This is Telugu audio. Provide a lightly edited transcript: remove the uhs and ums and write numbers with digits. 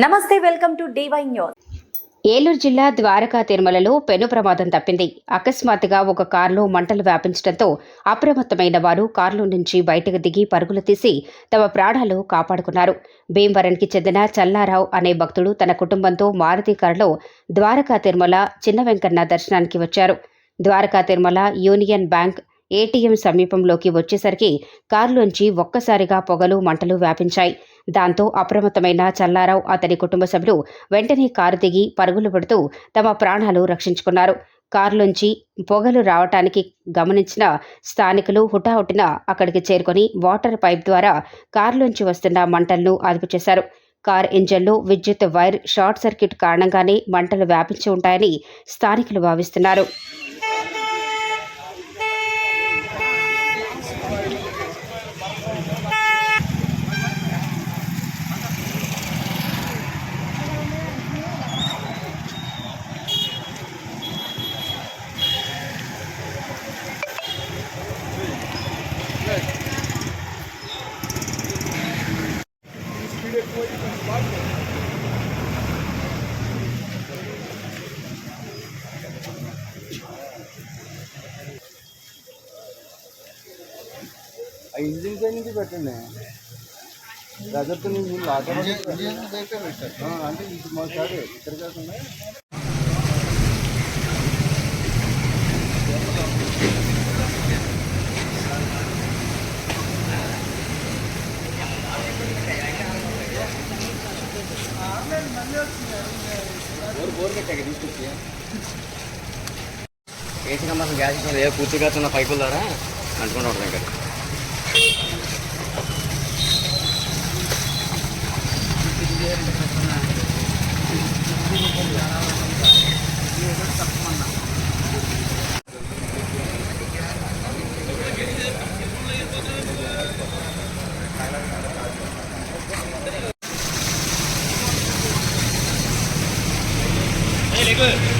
నమస్తే, welcome to DY news. Eluru జిల్లా ద్వారకా తిరుమలలో పెను ప్రమాదం తప్పింది. అకస్మాత్తుగా ఒక కారులో మంటలు వ్యాపించడంతో అప్రమత్తమైన వారు కారులో నుంచి బయటకు దిగి పరుగులు తీసి తమ ప్రాణాలు కాపాడుకున్నారు. భీమవరంకి చెందిన చల్లారావు అనే భక్తుడు తన కుటుంబంతో మారుతి కారులో ద్వారకా తిరుమల చిన్న వెంకన్న దర్శనానికి వచ్చారు. Dwaraka Tirumala union bank ATM సమీపంలోకి వచ్చేసరికి కారులోంచి ఒక్కసారిగా పొగలు మంటలు వ్యాపించాయి. దాంతో అప్రమత్తమైన చల్లారావు అతని కుటుంబ సభ్యులు వెంటనే కారు దిగి పరుగులు పెడుతూ తమ ప్రాణాలు రక్షించుకున్నారు. కారులోంచి పొగలు రావటానికి గమనించిన స్థానికులు హుటాహుటిన అక్కడికి చేరుకొని వాటర్ పైప్ ద్వారా కారులోంచి వస్తున్న మంటలను అదుపు చేశారు. కార్ ఇంజన్లో విద్యుత్ వైర్ షార్ట్ సర్క్యూట్ కారణంగానే మంటలు వ్యాపించి ఉంటాయని స్థానికులు భావిస్తున్నారు. ఇంజిన్ పై నుంచి పెట్టండి. గజత్తు నుంచి అంటే ఇది మా కాదు ఇక్కడ కాకుండా బోర్ పెట్టాక తీసుకొచ్చి ఏసీ కంపల్సరీ గ్యాస్ ఇస్తుంది. ఏ పూర్తిగా ఉన్న పైపుల ద్వారా అంటుకుంటూ ఉంటుంది ఇక్కడ. Hey,